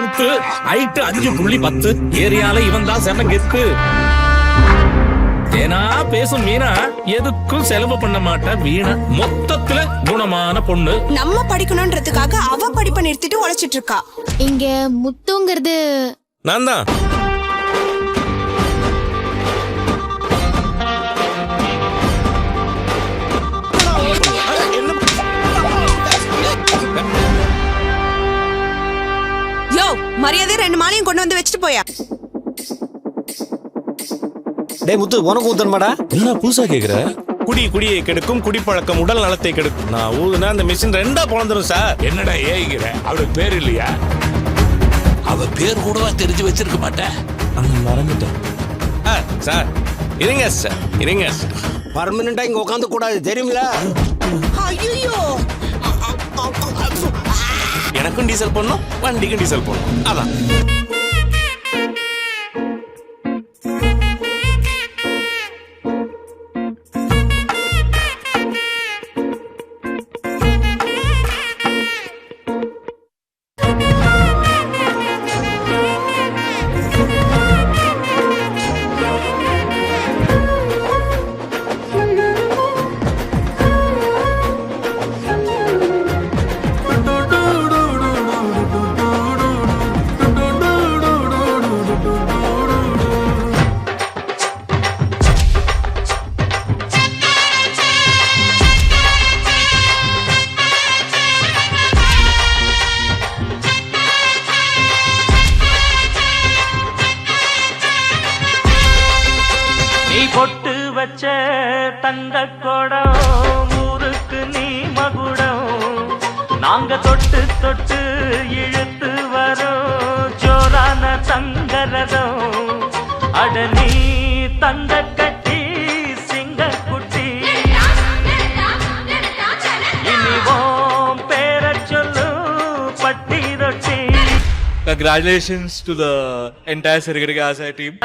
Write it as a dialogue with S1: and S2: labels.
S1: சுத்து, ஹைட் 5.10, ஏரியால இவன் தான் செம கெத்து. தேனா பேசும் மீனா, எதுக்கும் செலவு பண்ண மாட்டா வீணா. மொத்தத்துல குணமான பொண்ணு.
S2: நம்ம படிக்கணும்ன்றதுக்காக அவ படிப்பை நிறுத்திட்டு உழைச்சிட்டு இருக்கா.
S3: இங்க முத்துங்கிறது
S1: நான் தான்.
S2: யோ, மரியாதை 2 மாலையும் கொண்டு வந்து வச்சுட்டு போயா.
S4: டேய் முத்து, உனக்கு ஊத்தணுமாடா?
S1: என்ன புதுசா கேக்குற? குடியை கெடுக்கும், குடிப்பழக்கம் உடல் நலத்தை கெடுக்கும். நான் ஊதுனா அந்த மிஷின் 2ஆ பொளந்துரும் சார்.
S5: என்னடா ஏய்கிற? அவளுக்கு பேர் இல்லையா? அவ பேர் கூடவா தெரிஞ்சு வச்சிருக்க மாட்டேன்.
S1: மறந்துட்டேன் சார். இருங்க சார், இருங்க சார்.
S4: பர்மனண்டா இங்க உட்காந்து கூடாது, தெரியுமில?
S2: ஐயோ,
S1: எனக்கும் டீசல் போடணும், வண்டிக்கும் டீசல் போடணும். அதான்.
S6: பொட்டு வச்ச தங்க கொடம் ஊருக்கு நீ மகுடம். நாங்க தொட்டு தொட்டு இழுத்து வரோம் ஜோரான தங்கரதம். அட நீ தங்க கட்டி சிங்க குட்டி, இனிவோம் பேர சொல்லு பட்டி ரொட்டி.
S7: Congratulations to the entire Sirigiriga team.